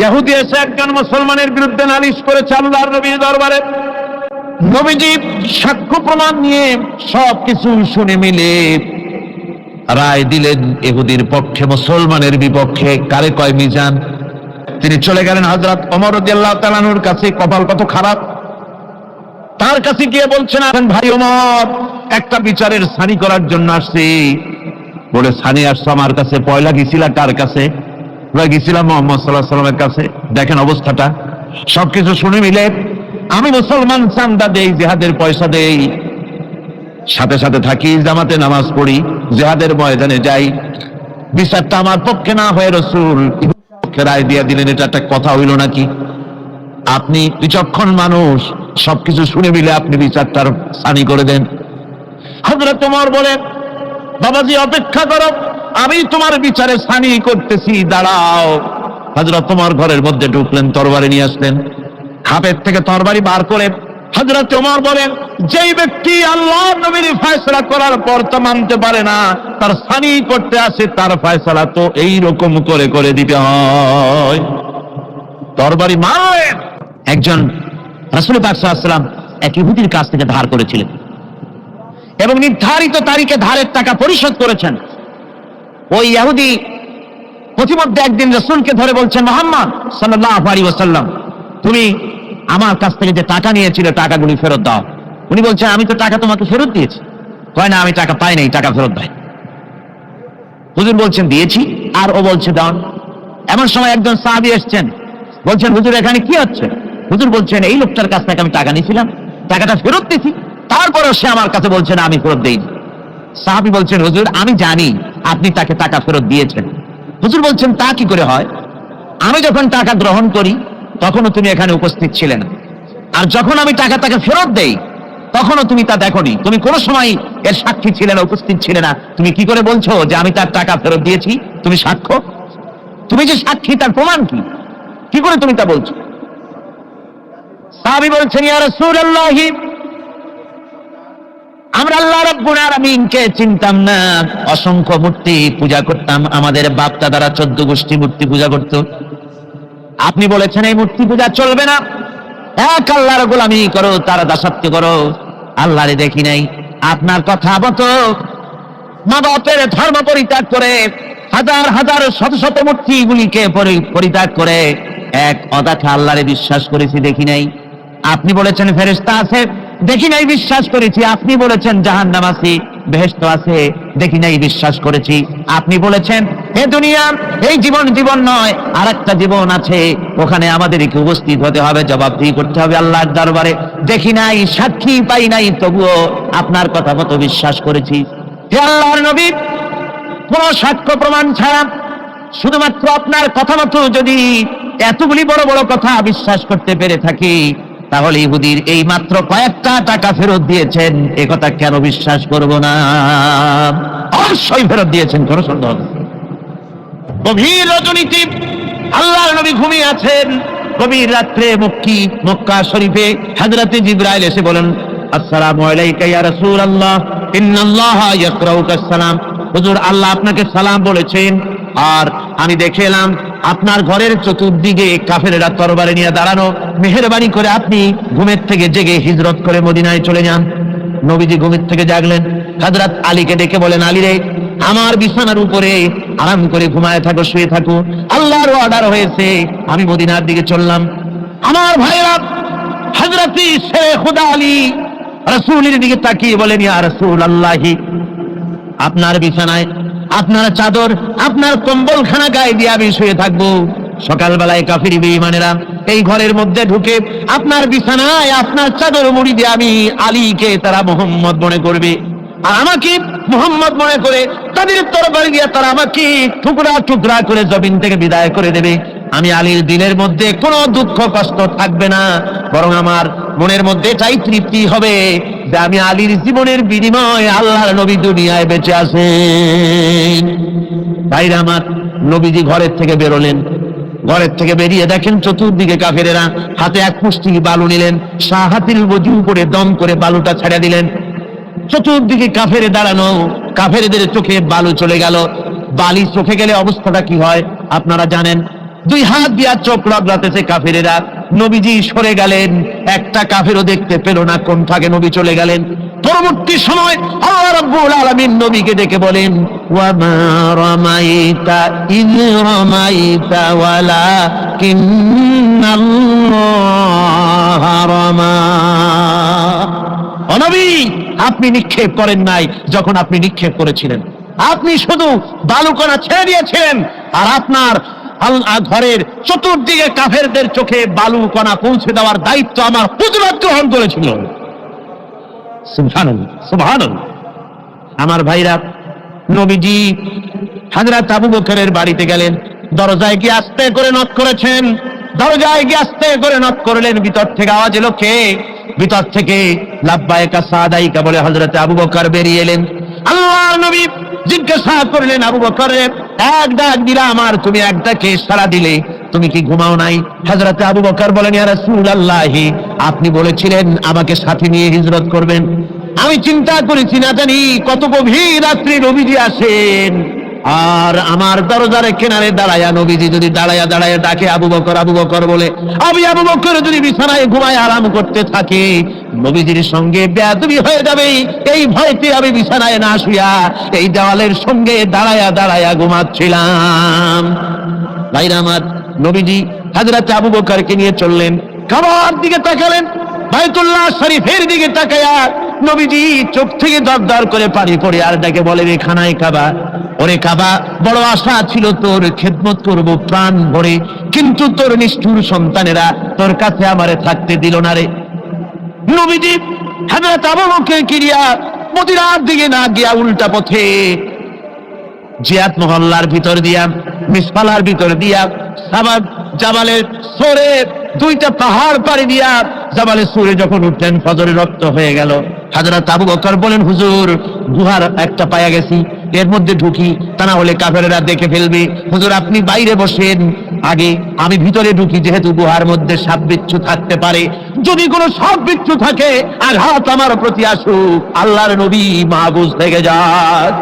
ইহুদি এসে একজন মুসলমানের বিরুদ্ধে নালিশ করেছে আল্লাহর নবীর দরবারে। নবীজি সাক্ষ্য প্রমাণ নিয়ে সবকিছু শুনে মিলে রায় দিলেন ইহুদির পক্ষে, মুসলমানের বিপক্ষে। কারে কয় মিজান। তিনি চলে গেলেন হযরত ওমর রাদিয়াল্লাহু তাআলা আনহুর কাছে। কপাল কত খারাপ, তার কাছে গিয়ে বলছেন, ভাই ওমর, একটা বিচারের সানি করার জন্য আসছি। বলে, সানি আসছো আমার কাছে? পয়লা গেছিলা কার কাছে? গেছিলাম মুহাম্মদ সাল্লাল্লাহু আলাইহি ওয়াসাল্লামের কাছে। দেখেন অবস্থাটা। সবকিছু শুনে মিলে আমি মুসলমান, চান্দা দেই, জিহাদের পয়সা দেই, সাথে সাথে থাকি, জামাতে নামাজ পড়ি, জিহাদের ময়দানে যাই। বিচারটা আমার পক্ষে না হয়ে রাসূল রায় দিয়ে দিলেন। এটা একটা কথা হইল নাকি? আপনি বিচক্ষণ মানুষ, সবকিছু শুনে মিলে আপনি বিচারটার সানি করে দেন। হযরত ওমর বলেন, বাবাজি অপেক্ষা করো, আমি তোমার বিচারে সানি করতেছি, দাঁড়াও। হযরত ওমর ঘরের মধ্যে ঢুকলেন, তরবারি নিয়ে আসলেন, খাপের থেকে তরবারি বার করে হযরত ওমর বলেন, যেই ব্যক্তি আল্লাহর নবীর ফয়সালা করার পর তা মানতে পারে না, তার সানি করতে আসে, তার ফয়সালা তো এই রকম করে করে দিতে হয়। তরবারি মারেন। একজন রাসূল পাক সাল্লাল্লাহু আলাইহি ওয়াসাল্লাম এক ইহুদির কাছ থেকে ধার করেছিলেন এবং নির্ধারিত তারিখে ধারের টাকা পরিশোধ করেছেন। ওই ইহুদি প্রতিমধ্যে একদিন রাসূলকে ধরে বলছেন, মুহাম্মদ সাল্লাল্লাহু আলাইহি ওয়াসাল্লাম, তুমি আমার কাছ থেকে যে টাকা নিয়েছিলে টাকাগুলি ফেরত দাও। উনি বলছেন, আমি তো টাকা তোমাকে ফেরত দিয়েছি। কয় না, আমি টাকা পাই নাই, টাকা ফেরত দেয়। হুজুর বলছেন দিয়েছি, আর ও বলছে দাও। এমন সময় একজন সাহাবী এসেছেন, বলছেন, হুজুর এখানে কি হচ্ছে? হুজুর বলছেন, এই লোকটার কাছ থেকে আমি টাকা নিয়েছিলাম, টাকাটা ফেরত দিয়েছি, তারপরেও সে আমার কাছে বলছেন আমি ফেরত দেইনি। সাহাবী বলছেন, হুজুর আমি জানি আপনি তাকে টাকা ফেরত দিয়েছেন। হুজুর বলছেন, তা কি করে হয়? আমি যখন টাকা গ্রহণ করি তখনও তুমি এখানে উপস্থিত ছিলে না, আর যখন আমি টাকা তাকে ফেরত দেই তখনও তুমি তা দেখোনি, তুমি কোনো সময় এর সাক্ষী ছিলে না, উপস্থিত ছিলে না। তুমি কি করে বলছো যে আমি তার টাকা ফেরত দিয়েছি? তুমি সাক্ষ্য, তুমি যে সাক্ষী, তার প্রমাণ কি? কি করে তুমি তা বলছো? সাহাবী বলছেন, ইয়া রাসূলুল্লাহ, আমরা আল্লাহ রাব্বুল আলামিনকে চিনতাম না, অসংখ্য মূর্তি পূজা করতাম, আমাদের বাপ দাদারা 14 গোষ্ঠী মূর্তি পূজা করত। আপনি বলেছেন এই মূর্তি পূজা চলবে না, এক আল্লাহর গোলামি করো, তার দাসত্ব করো। আল্লাহরে দেখি নাই। আপনার কথা মতো মা বাপের ধর্ম পরিত্যাগ করে, হাজার হাজার শত শত মূর্তিগুলিকে পরিত্যাগ করে এক অদাথা আল্লাহরে বিশ্বাস করেছি, দেখি নাই। আপনি বলেছেন ফেরেশতা আছে, দেখি নাই, বিশ্বাস করেছি। আপনি বলেছেন জাহান্নাম আছে, বেহেশত আছে, দেখি নাই, বিশ্বাস করেছি। আপনি বলেছেন এ দুনিয়া এই জীবন জীবন নয়, আর একটা জীবন আছে, ওখানে আমাদেরকে উপস্থিত হতে হবে, জবাবদিহি করতে হবে আল্লাহর দরবারে। দেখি নাই, সাক্ষী পাই নাই, তবুও আপনার কথা মতো বিশ্বাস করেছি। হে আল্লাহর নবী, কোন সাক্ষ্য প্রমাণ ছাড়া শুধুমাত্র আপনার কথা মতো যদি এতগুলি বড় বড় কথা বিশ্বাস করতে পেরে থাকি, তাহলে ইহুদির এই মাত্র কয়েকটা টাকা ফেরত দিয়েছেন, এ কথা কেন বিশ্বাস করব না? অবশ্যই ফেরত দিয়েছেন, কোনো সন্দেহ নেই। গভীর রজনীতে আল্লাহর নবী ঘুমিয়ে আছেন। গভীর রাত্রে মক্কা শরীফে হযরত জিবরাইল এসে বলেন, আসসালামু আলাইকা ইয়া রাসূলুল্লাহ, ইন্নাল্লাহা ইয়াকরাউকা সালাম। হুজুর, আল্লাহ আপনাকে সালাম বলেছেন। আর আমি দেখে এলাম আপনার ঘরের চতুর্দিকে কাফেরেরা তরবারি নিয়ে দাঁড়ানো। মেহেরবানি করে আপনি ঘুমের থেকে জেগে হিজরত করে মদিনায় চলে যান। নবীজি ঘুমের থেকে জাগলেন, হযরত আলীকে ডেকে বলেন, আলী রে, আমার বিছানার উপরে আরাম করে ঘুমায় থাকো, শুয়ে থাকো, আল্লাহর অর্ডার হয়েছে, আমি মদিনার দিকে চললাম। আমার ভাইরা, হযরত শেখ খুদা আলী রাসূলের দিকে তাকিয়ে বলেন, ইয়া রাসূলুল্লাহ, আপনার বিছানায় আপনার চাদর, আপনার কম্বলখানা গায়ে দিয়ে আমি শুয়ে থাকবো। সকালবেলায় কাফির বেঈমানেরা এই ঘরের মধ্যে ঢুকে আপনার বিছানায় আপনার চাদর মুড়ি দিয়ে আমি আলীকে তারা মুহাম্মদ মনে করবে, আর আমাকে মুহাম্মদ মনে করে তাদের তরবারি দিয়ে তারা আমাকে টুকরা টুকরা করে জমিন থেকে বিদায় করে দেবে। আমি আলীর দিলের মধ্যে কোনো দুঃখ কষ্ট থাকবে না, বরং আমার মনের মধ্যে এটাই তৃপ্তি হবে যে আমি আলীর জীবনের বিনিময়ে আল্লাহর নবী দুনিয়ায় বেঁচে আছেন। ভাইরা আমার, নবীজি ঘরের থেকে বেরোলেন। ঘরের থেকে বেরিয়ে দেখেন চতুর্দিকে কাফেরেরা হাতে এক মুষ্টি বালু নিলেন, শাহাতিল ওযু করে দম করে বালুটা ছেড়ে দিলেন। চতুর্দিকে কাফেরে দাঁড়ানো, কাফেরদের চোখে বালু চলে গেল। বালি চোখে গেলে অবস্থাটা কি হয় আপনারা জানেন। দুই হাত দিয়া চোখ রগড়াতেছে কাফেরেরা। নবীজি সরে গেলেন, একটা কাফেরও দেখতে পেল না কোন ফাঁকে নবী চলে গেলেন। পরবর্তী সময় আল্লাহ রাব্বুল আলামিন নবীকে ডেকে বলেন, ওয়া মা রামাইতা ইয রামাইতা ওয়ালাকিন্নাল্লাহা রামা। ও নবী, আপনি নিক্ষেপ করেন নাই যখন আপনি নিক্ষেপ করেছিলেন, আপনি শুধু বালুকণা ছেড়ে দিয়েছিলেন, আর আপনার ঘরের চতুর্দিকে কাফেরদের চোখে বালুকণা পৌঁছে দেওয়ার দায়িত্ব আমার হুজুর গ্রহণ করেছিল। সুবহানাল্লাহ, সুবহানাল্লাহ। আমার ভাইরা, নবীজি হযরত আবু বকরের বাড়িতে গেলেন, দরজায় গিয়ে আস্তে করে নক করেছেন। দরজায় গিয়ে আস্তে করে নক করলেন, ভিতর থেকে আওয়াজ এলো, কে? ভিতর থেকে লাব্বাইকা সাদাইকা বলে হযরত আবু বকর বেরিয়ে এলেন। আল্লাহর নবী জিজ্ঞাসা করলেন, আবু বকর, এক ডাক দিলাম আর তুমি এক ডাকে সাড়া দিলে, তুমি কি ঘুমাও নাই? হযরত আবু বকর বলেন, ইয়া রাসূলুল্লাহ, আপনি বলেছিলেন আমাকে সাথে নিয়ে হিজরত করবেন। আমি চিন্তা করেছি না জানি কত গভীর রাত্রি নবীজি আসেন, আর আমার দরজার কিনারে দাঁড়ায়া নবীজি যদি দাঁড়ায়া দাঁড়ায়া ডাকে আবু বকর আবু বকর বলে, আমি আবু বকর যদি বিছানায় ঘুমায় আরাম করতে থাকি, নবীজির সঙ্গে বেয়াদবি হয়ে যাবে, এই ভয়তে আমি বিছানায় না শুয়া এই দেওয়ালের সঙ্গে দাঁড়ায়া দাঁড়ায়া ঘুমাচ্ছিলাম। ভাইরা আমার, নবীজি হযরত আবু বকরকে নিয়ে চললেন, কাবার দিকে তাকালেন, বাইতুল্লাহ শরীফের দিকে তাকায়া নবীজি চোখ থেকে দরদর করে পানি পড়ে আর ডাকে বলে, রে খানায় কাবা, ওরে কাবা, বড় আশা ছিল তোর খেদমত করব প্রাণ ভরে, কিন্তু তোর নিষ্ঠুর সন্তানেরা তোর কাছে আমারে থাকতে দিল না রে। নবীজি হযরত আবু বকরকে কিরিয়া মদিনার দিকে না গিয়া উল্টা পথে জিয়াদ মহল্লার ভিতর দিয়া, মিসফালার ভিতর দিয়া, জাবালের সরে দুইটা পাহাড় পাড়ি দিয়া জাবালে সুরে যখন উঠলেন, ফজরের রক্ত হয়ে গেল। হযরত আবু বকর বলেন, হুজুর, গুহার একটা পায়া গেছি, এর মধ্যে ঢুকি, তা না হলে কাফেরেরা দেখে ফেলবে। হুজুর, আপনি বাইরে বসেন, আগে আমি ভিতরে ঢুকি, যেহেতু গুহার মধ্যে সাপ বিচ্ছু থাকতে পারে, যদি কোনো সাপ বিচ্ছু থাকে আঘাত আমার প্রতি আসুক, আল্লাহর নবী মাহফুজ থেকে যাক।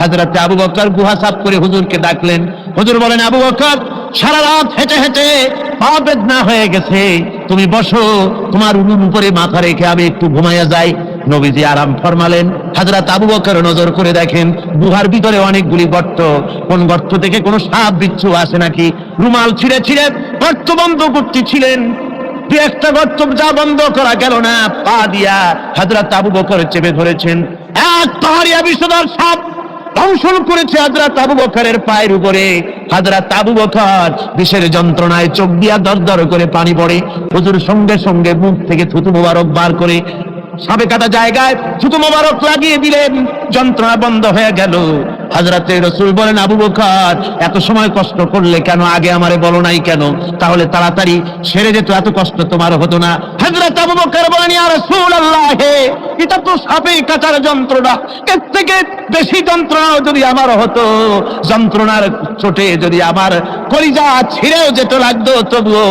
হযরত আবু বকর গুহা সাফ করে হুজুরকে ডাকলেন। হুজুর বলেন, আবু বকর, সারা রাত হেঁটে হেঁটে পা বেদনা হয়ে গেছে, তুমি বসো, তোমার উনুন উপরে মাথা রেখে আমি একটু ঘুমাইয়া যাই। নবীজি আরাম ফরমালেন। হযরত আবু বকর নজর করে দেখেন গুহার ভিতরে অনেকগুলি গর্ত, কোন গর্ত থেকে কোনো সাপ বিচ্ছু আসে নাকি। রুমাল ছিঁড়ে ছিঁড়ে গর্ত বন্ধ করতেছিলেন, দু একটা গর্ত যা বন্ধ করা গেল না, পা দিয়া হযরত আবু বকর চেপে ধরেছেন। এক পাহাড়িয়া বিষধর সাপ দংশন করেছে হযরত আবু বকরের পায়ের উপরে। হযরত আবু বকর বিষের যন্ত্রণায় চোখ দিয়া দরদর করে পানি পড়ে। হুজুর সঙ্গে সঙ্গে মুখ থেকে থুতু মোবারক বার করে সাপে কাটা জায়গায় থুতু মোবারক লাগিয়ে দিলেন, যন্ত্রণা বন্ধ হয়ে গেল। হযরতে রাসূল বলেন, আবু বকর, এত সময় কষ্ট করলে কেন? আগে আমারে বলো নাই কেন? তাহলে তাড়াতাড়ি সেরে যেত, এত কষ্ট তোমার হতো না। হযরত আবু বকর বলেন, ইয়া রাসূলুল্লাহ, এটা তো সাপে কাটার যন্ত্রণা, এর থেকে বেশি যন্ত্রণা যদি আমার হতো, যন্ত্রণার চোটে যদি আমার কলিজা ছিঁড়েও যেতে লাগতো, তবুও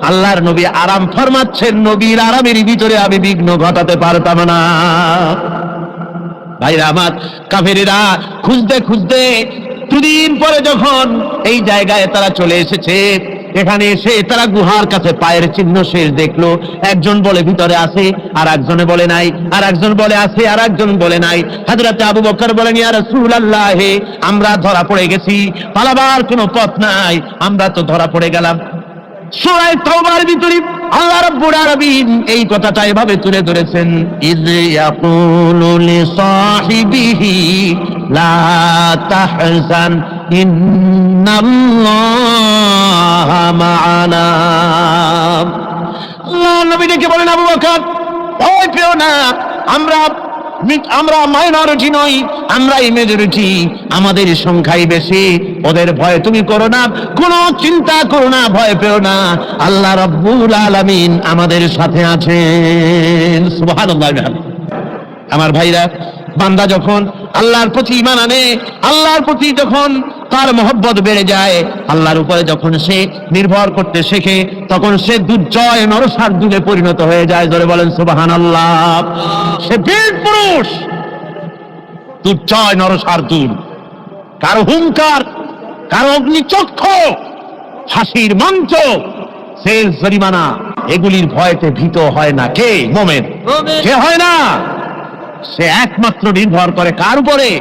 আল্লাহর নবী আরাম ফরমাচ্ছেন, নবীর আরামের ভিতরে আমি বিঘ্ন ঘটাতে পারতাম না। ভাইরা আমার, কাফেরেরা খুঁজতে খুঁজতে দুদিন পরে যখন এই জায়গায় তারা চলে এসেছে, এখানে এসে তারা গুহার কাছে পায়ের চিহ্ন শেষ দেখলো। একজন বলে ভিতরে আছে, আর একজনে বলে নাই, আর একজন বলে আছে, আর একজন বলে নাই। হযরত আবু বকর বলেন, ইয়া রাসূলুল্লাহ, আমরা ধরা পড়ে গেছি, পালাবার কোনো পথ নাই, আমরা তো ধরা পড়ে গেলাম। সূরা তাওবার ভিতরে আল্লাহ রাব্বুল আলামিন এই কথাটা এভাবে তুলে ধরেছেন, ইয ইয়াকুলু লিসাহিবিহি লা তাহজান ইন্নাল্লাহা মা'ানা। আল্লাহ নবী ডেকে বলেন, আবু বকর, ভয় পেও না, আমরা মাইনরিটি নই, আমরাই মেজরিটি, আমাদের সংখ্যাই বেশি, ওদের ভয় তুমি করো না, কোনো চিন্তা করো না, ভয় পেও না, আল্লাহ রাব্বুল আলামিন আমাদের সাথে আছেন। সুবহানাল্লাহ। আমার ভাইরা, বান্দা যখন আল্লাহর প্রতি ঈমান আনে, আল্লাহর প্রতি যখন তার মহব্বত বেড়ে যায়, আল্লাহর উপরে যখন সে নির্ভর করতে শেখে, তখন সে দুর্জয় নরসার্দুলে পরিণত হয়ে যায়। জোরে বলেন সুবহানাল্লাহ। সে বীর পুরুষ, দুর্জয় নরসার্দুল, কারো হুঙ্কার, কারো অগ্নিচক্ষু, ফাঁসির মঞ্চ, সেল জরিমানা, এগুলির ভয়তে ভীত হয় না কে? মোমেন। কে হয় না? সে একমাত্র নির্ভর করে কার উপরে?